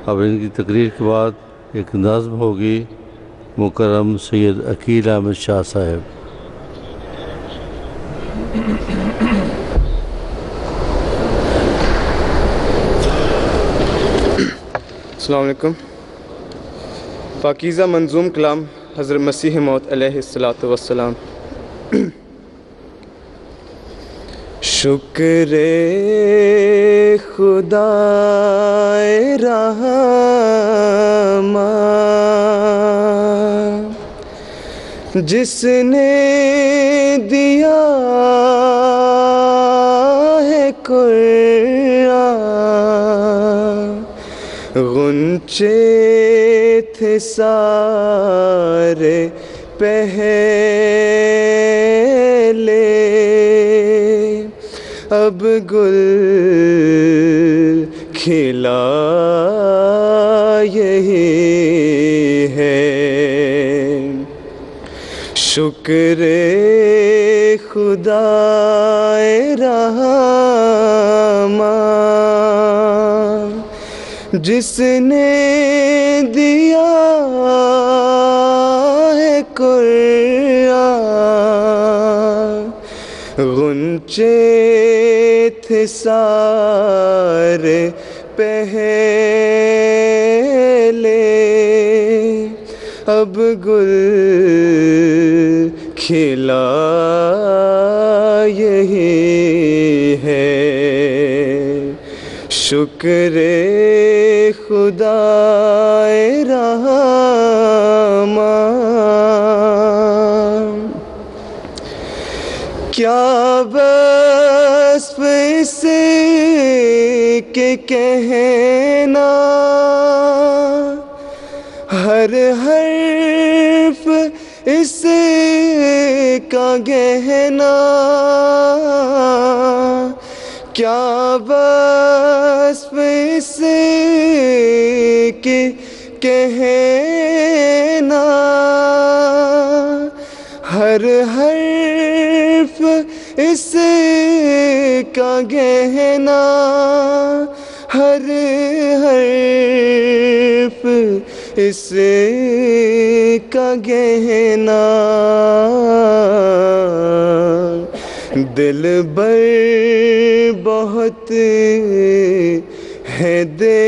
اب ان کی تقریر کے بعد ایک نظم ہوگی مکرم سید عقیل احمد شاہ صاحب. السلام علیکم. پاکیزہ منظوم کلام حضرت مسیح موعود علیہ السلام. شکر خدا رحمان جس نے دیا ہے قرآن. غنچے تھے سارے پہلے اب گل کھلا یہی ہے. شکر خدا رحمان جس نے دیا ہے قرآن. غنچے تھے سارے پہلے اب گل کھلا یہی ہے. شکر خدا رحمان. کیا وصف اس کے کہنا ہر حرف اس کا گہنا. کیا وصف اس کے کہنا ہر حرف اس کا گہنا. ہر حرف اس کا گہنا. دل بر بہت ہے دیکھے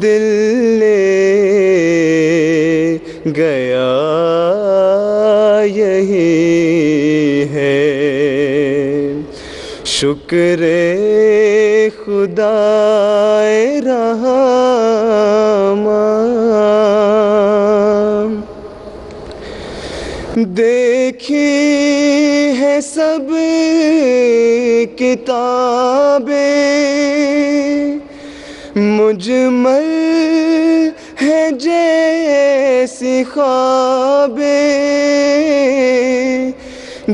دل لے گیا یہی ہے. شکر خدا رحمان. دیکھی ہے سب کتابیں مجمل ہے جیسی خوابیں.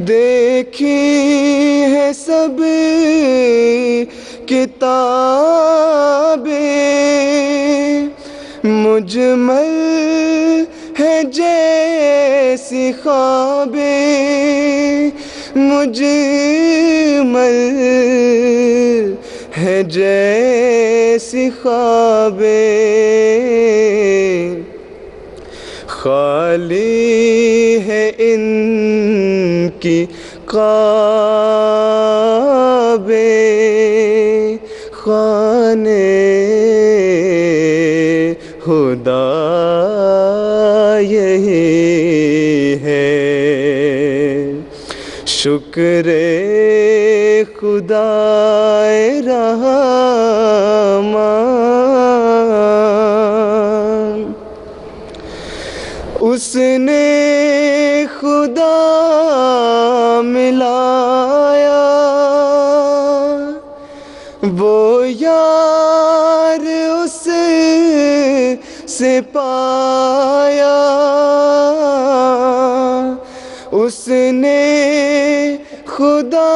دیکھی ہے سب کتابیں مجمل ہے جیسی خوابیں. مجمل ہے جیسی خوابیں. خالی ہے ان کی کعبیں خانے خدا یہی ہے. شکر خدا رحمان. اس نے خدا ملایا وہ یار اس سے پایا. اس نے خدا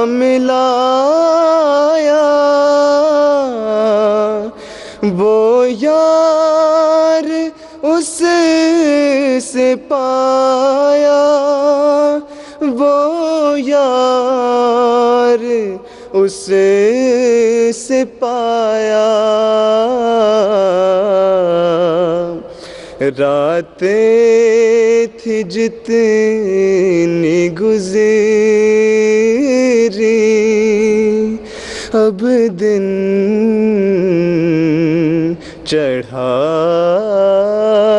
ملایا وہ یار اس سے پایا. وہ یار اس سے پایا، راتیں تھی جتنی گزری، اب دن چڑھا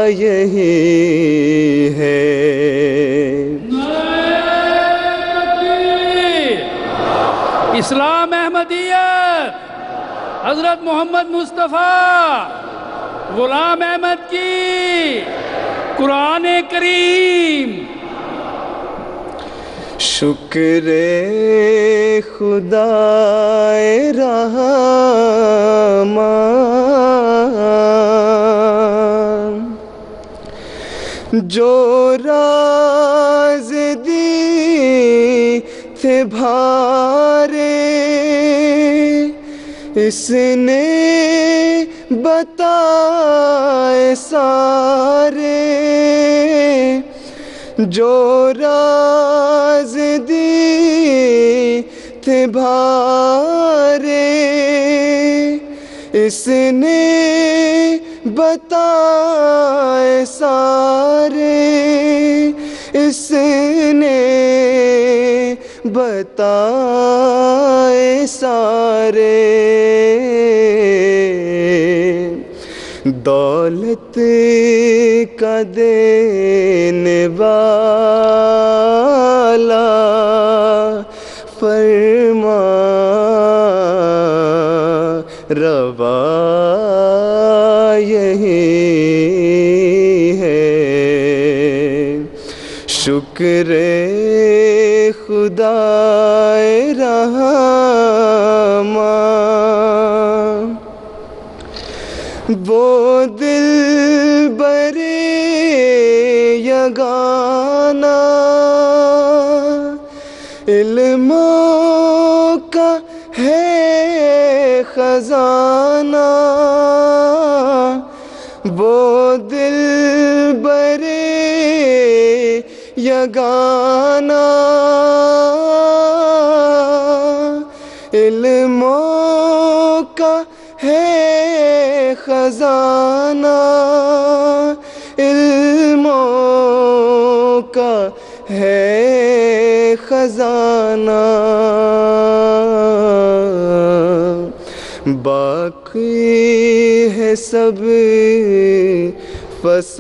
یہی ہے۔ اسلام احمدیت، حضرت محمد مصطفیٰ غلام احمد کی قرآن کریم۔ شکر خدا رحمان جو راز دی تھے بھارے، اس نے بتائے سارے، جو راز دی تھے بھارے، اس نے بتائے سارے، اس نے بتائے سارے۔ دولت کا دینے والا فرما روا یہی ہے۔ شکر خدا رحمان وہ دل برے یگانا، علموں کا ہے خزانہ، وہ دل برے یگانا، علموں کا ہے خزانہ، علموں کا ہے خزانہ، باقی ہے سب فسانہ،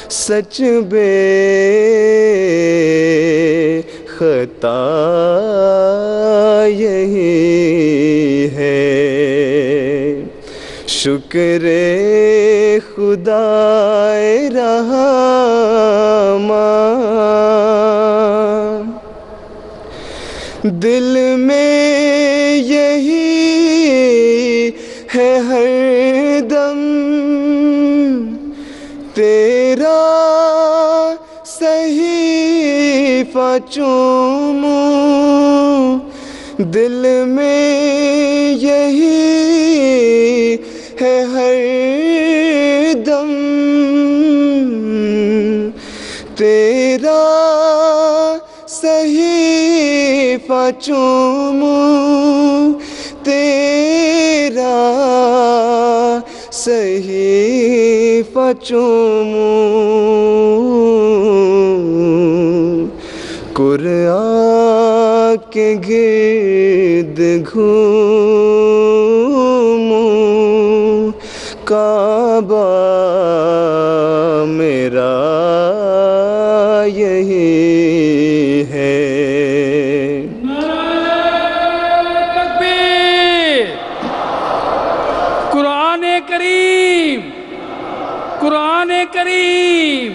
سچ بے خطا یہی ہے۔ شکر خدا رحمان دل میں یہی ہے ہر دم، تیرا صحیفہ چوموں، دل میں یہی ہے ہر دم، تیرا صحیفہ چوموں، تیرا صحیفہ چوموں، قرآن کے گرد گھوموں، کعبہ میرا یہی ہے۔ تکبیر! قرآن کریم، قرآن کریم۔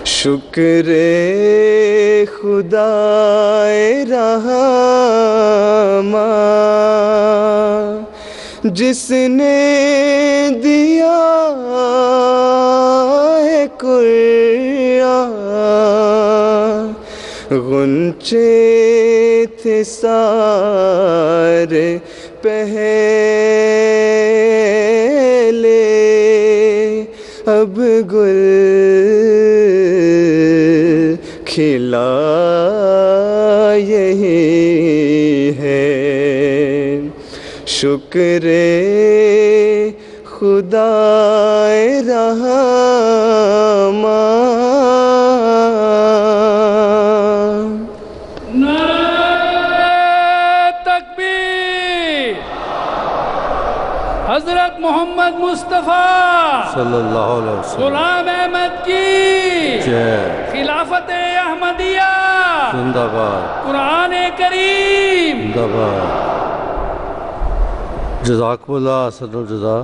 شکر خدا رحمان جس نے دیا ہے قرآن، غنچے تھے سارے پہلے، اب گل کھلا یہی ہے، شکر خدا رحمان۔ نعرہ تکبیر! حضرت محمد مصطفیٰ صلی اللہ علیہ وسلم غلام احمد کی جے، خلافت احمدیہ زندہ باد، قرآن کریم۔ زندہ باد۔ جزاکم اللہ احسن الجزا۔